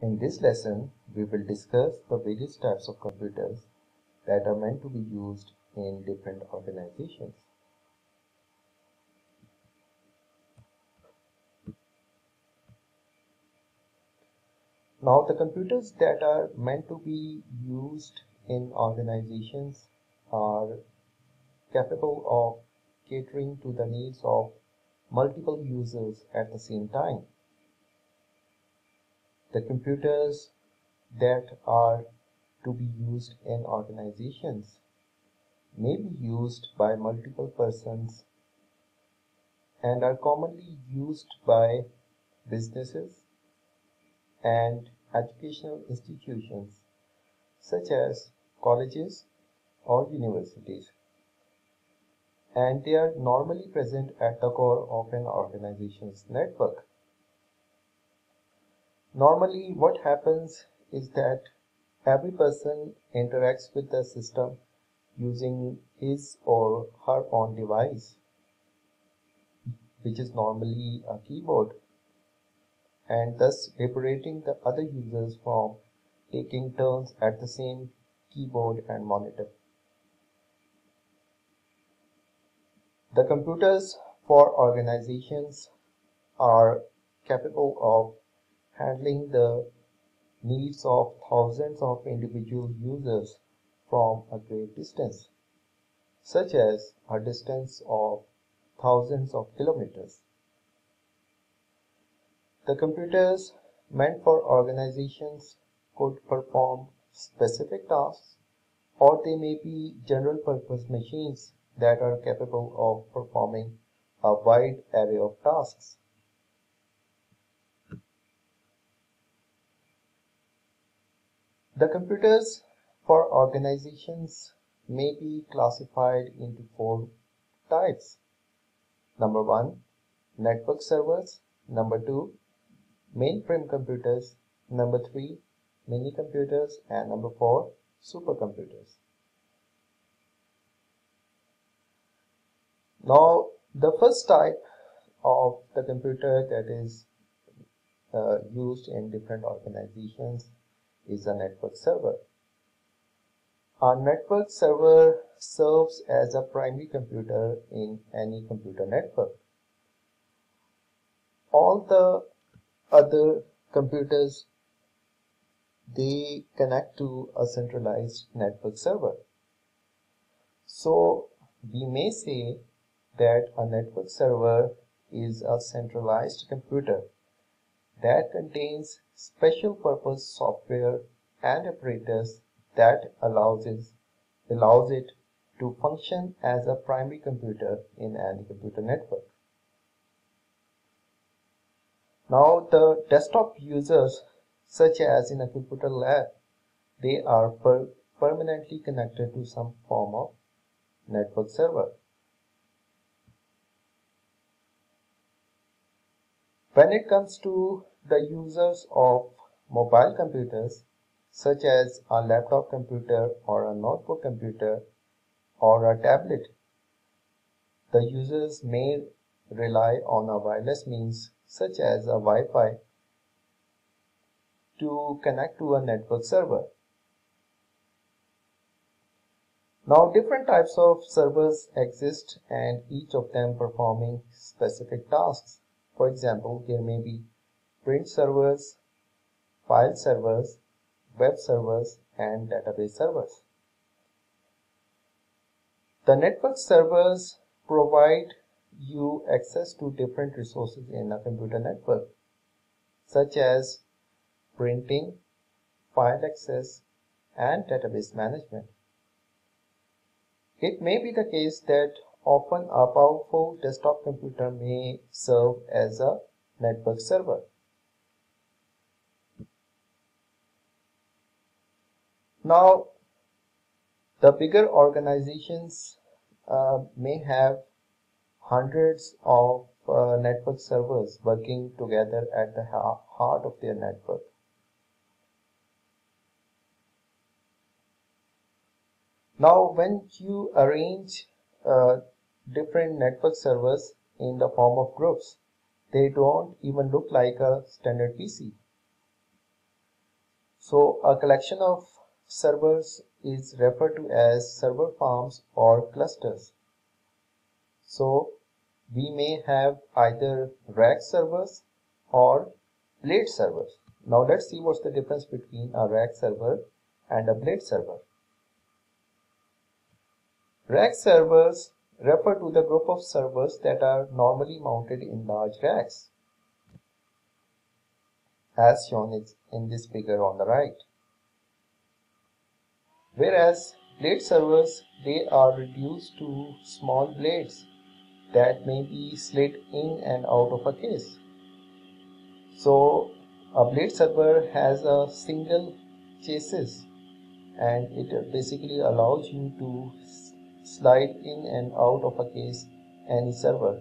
In this lesson, we will discuss the various types of computers that are meant to be used in different organizations. Now, the computers that are meant to be used in organizations are capable of catering to the needs of multiple users at the same time. The computers that are to be used in organizations may be used by multiple persons and are commonly used by businesses and educational institutions such as colleges or universities, and they are normally present at the core of an organization's network. Normally, what happens is that every person interacts with the system using his or her own device, which is normally a keyboard, and thus liberating the other users from taking turns at the same keyboard and monitor. The computers for organizations are capable of handling the needs of thousands of individual users from a great distance, such as a distance of thousands of kilometers. The computers meant for organizations could perform specific tasks, or they may be general purpose machines that are capable of performing a wide array of tasks. The computers for organizations may be classified into four types. Number one, network servers. Number two, mainframe computers. Number three, mini-computers. And number four, supercomputers. Now, the first type of the computer that is used in different organizations is a network server. A network server serves as a primary computer in any computer network. All the other computers, they connect to a centralized network server. So we may say that a network server is a centralized computer that contains special purpose software and apparatus that allows it to function as a primary computer in any computer network. Now, the desktop users, such as in a computer lab, they are permanently connected to some form of network server. When it comes to the users of mobile computers, such as a laptop computer or a notebook computer or a tablet, the users may rely on a wireless means such as a Wi-Fi to connect to a network server. Now, different types of servers exist and each of them performing specific tasks. For example, there may be print servers, file servers, web servers, and database servers. The network servers provide you access to different resources in a computer network, such as printing, file access, and database management. It may be the case that often a powerful desktop computer may serve as a network server. Now, the bigger organizations may have hundreds of network servers working together at the heart of their network. Now, when you arrange different network servers in the form of groups, they don't even look like a standard PC. So a collection of servers is referred to as server farms or clusters. So we may have either rack servers or blade servers. Now let's see what's the difference between a rack server and a blade server. Rack servers refer to the group of servers that are normally mounted in large racks, as shown in this figure on the right. Whereas blade servers, they are reduced to small blades that may be slid in and out of a case. So a blade server has a single chassis, and it basically allows you to slide in and out of a case any server.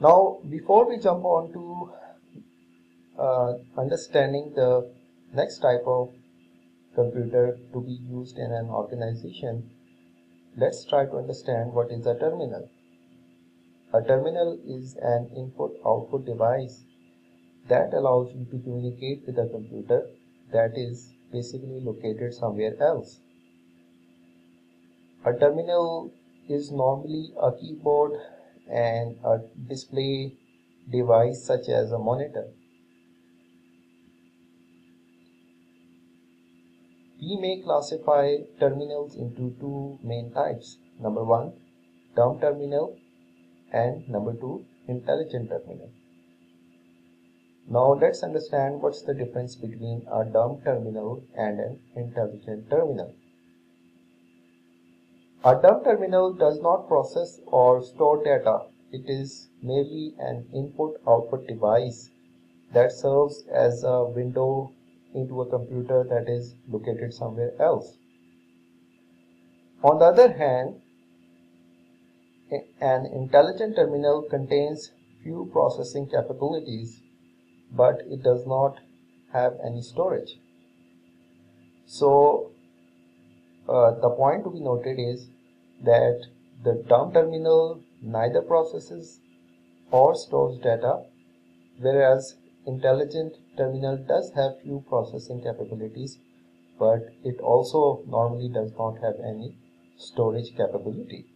Now before we jump on to understanding the next type of computer to be used in an organization, let's try to understand what is a terminal. A terminal is an input-output device that allows you to communicate with a computer that is basically located somewhere else. A terminal is normally a keyboard and a display device such as a monitor. We may classify terminals into two main types. Number one, dumb terminal, and number two, intelligent terminal. Now let's understand what's the difference between a dumb terminal and an intelligent terminal. A dumb terminal does not process or store data. It is merely an input-output device that serves as a window into a computer that is located somewhere else. On the other hand, an intelligent terminal contains few processing capabilities, but it does not have any storage. So the point to be noted is that the dumb terminal neither processes or stores data, whereas intelligent terminal does have few processing capabilities, but it also normally does not have any storage capability.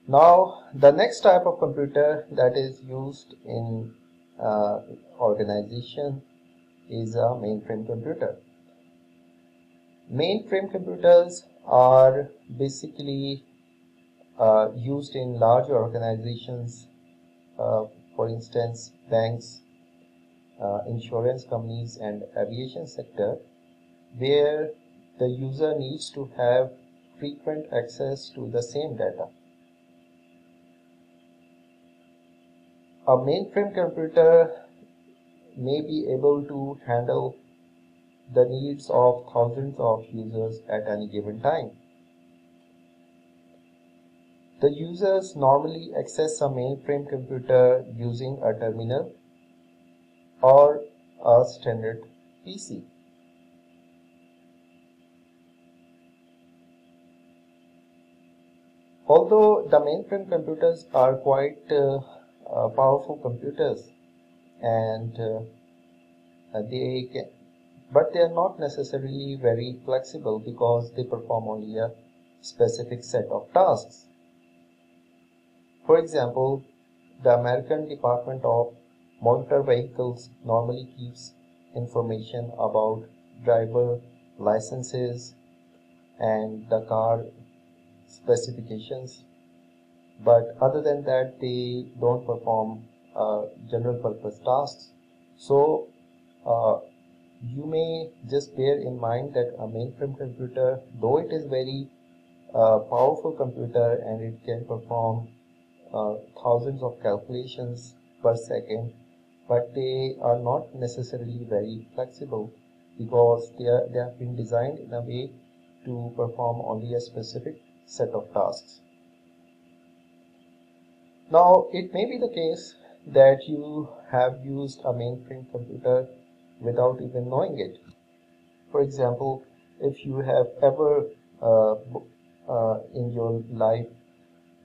Now the next type of computer that is used in organization is a mainframe computer. Mainframe computers are basically used in large organizations, for instance banks, insurance companies and aviation sector, where the user needs to have frequent access to the same data. A mainframe computer may be able to handle the needs of thousands of users at any given time. The users normally access a mainframe computer using a terminal or a standard PC. Although the mainframe computers are quite powerful computers, and but they are not necessarily very flexible because they perform only a specific set of tasks. For example, the American Department of Motor Vehicles normally keeps information about driver licenses and the car specifications, but other than that they don't perform general purpose tasks. So you may just bear in mind that a mainframe computer, though it is very powerful computer and it can perform thousands of calculations per second, but they are not necessarily very flexible because they have been designed in a way to perform only a specific set of tasks. Now it may be the case that you have used a mainframe computer without even knowing it. For example, if you have ever in your life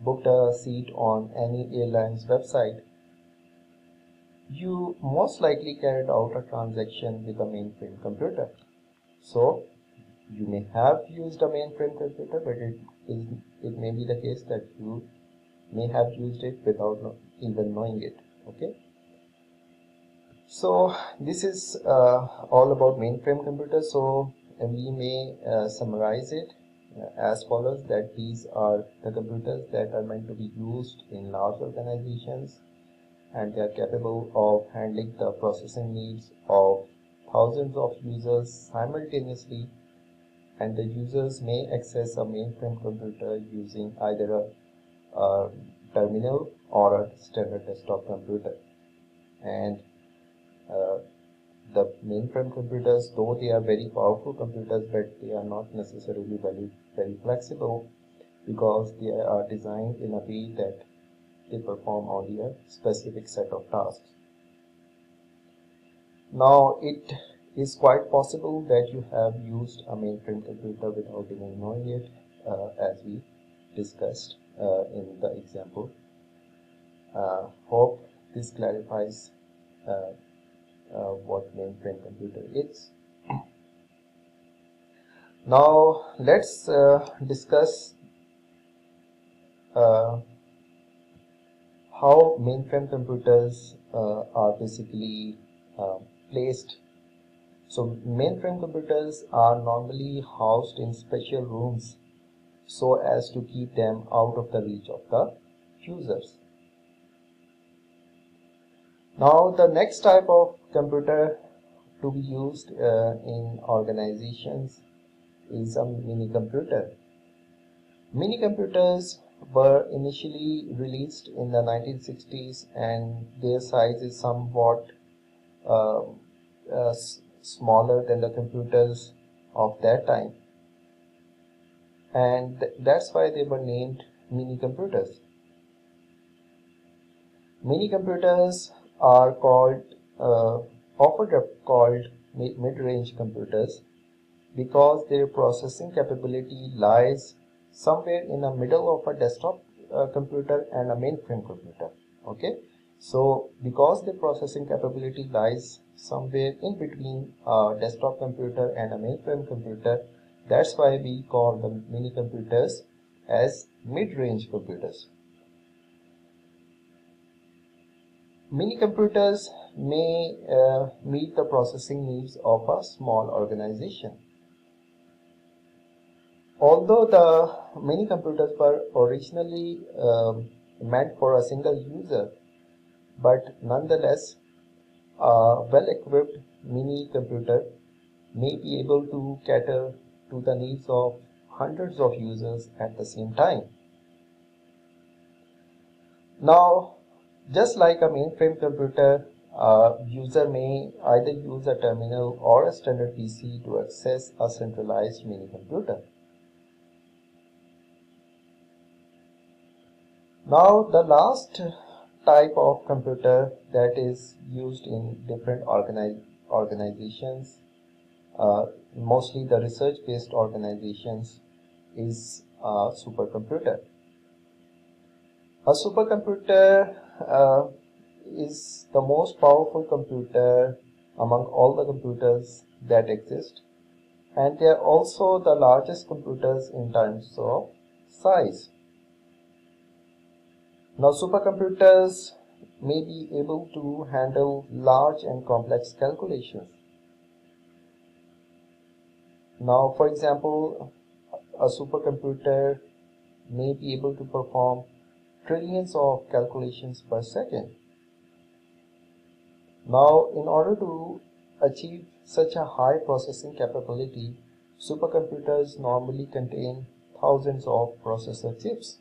booked a seat on any airline's website, you most likely carried out a transaction with a mainframe computer. So you may have used a mainframe computer, but it may be the case that you may have used it without even knowing it. Okay. So this is all about mainframe computers. So we may summarize it as follows, that these are the computers that are meant to be used in large organizations, and they are capable of handling the processing needs of thousands of users simultaneously, and the users may access a mainframe computer using either a terminal or a standard desktop computer. And the mainframe computers, though they are very powerful computers, but they are not necessarily very flexible, because they are designed in a way that they perform only a specific set of tasks. Now, it is quite possible that you have used a mainframe computer without even knowing it, as we discussed in the example. Hope this clarifies what mainframe computer is. Now let's discuss how mainframe computers are basically placed. So mainframe computers are normally housed in special rooms so as to keep them out of the reach of the users. Now the next type of computer to be used in organizations is a minicomputer. Minicomputers were initially released in the 1960s, and their size is somewhat smaller than the computers of that time, and that's why they were named minicomputers. Minicomputers are often called mid-range computers because their processing capability lies somewhere in the middle of a desktop computer and a mainframe computer. Okay, so because the processing capability lies somewhere in between a desktop computer and a mainframe computer, that's why we call the mini computers as mid-range computers. Mini computers may meet the processing needs of a small organization. Although the mini computers were originally meant for a single user, but nonetheless a well-equipped mini computer may be able to cater to the needs of hundreds of users at the same time. Now, just like a mainframe computer, a user may either use a terminal or a standard PC to access a centralized mini computer. Now, the last type of computer that is used in different organizations, mostly the research-based organizations, is a supercomputer. A supercomputer is the most powerful computer among all the computers that exist, and they are also the largest computers in terms of size. Now, supercomputers may be able to handle large and complex calculations. Now, for example, a supercomputer may be able to perform trillions of calculations per second. Now, in order to achieve such a high processing capability, supercomputers normally contain thousands of processor chips.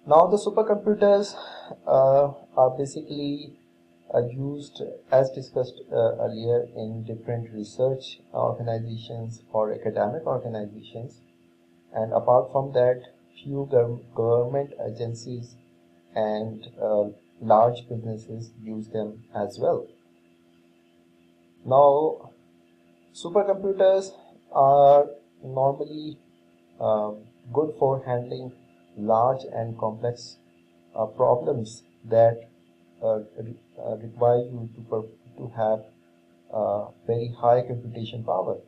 Now, the supercomputers are basically used, as discussed earlier, in different research organizations or academic organizations, and apart from that, few government agencies and large businesses use them as well. Now, supercomputers are normally good for handling large and complex problems that require you to have very high computation power.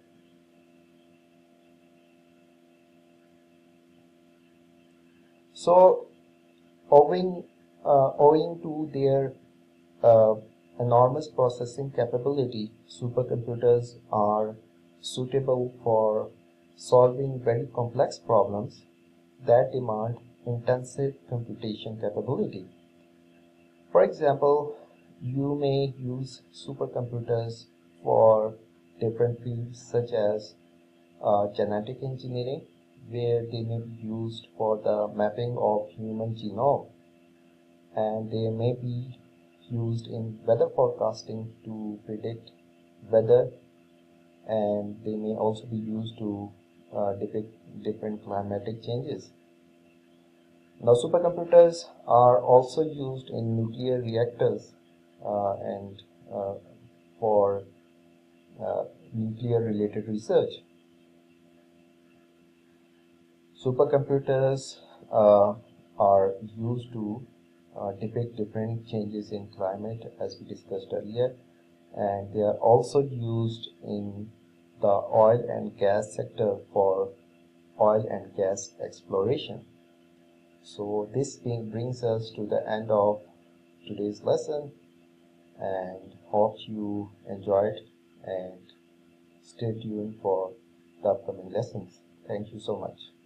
So, owing to their uh, enormous processing capability, supercomputers are suitable for solving very complex problems that demand intensive computation capability. For example, you may use supercomputers for different fields such as genetic engineering, where they may be used for the mapping of human genome, and they may be used in weather forecasting to predict weather, and they may also be used to depict different climatic changes. Now, supercomputers are also used in nuclear reactors and for uh, nuclear related research. Supercomputers are used to depict different changes in climate, as we discussed earlier, and they are also used in the oil and gas sector for oil and gas exploration. So this brings us to the end of today's lesson, and hope you enjoyed, and stay tuned for the upcoming lessons. Thank you so much.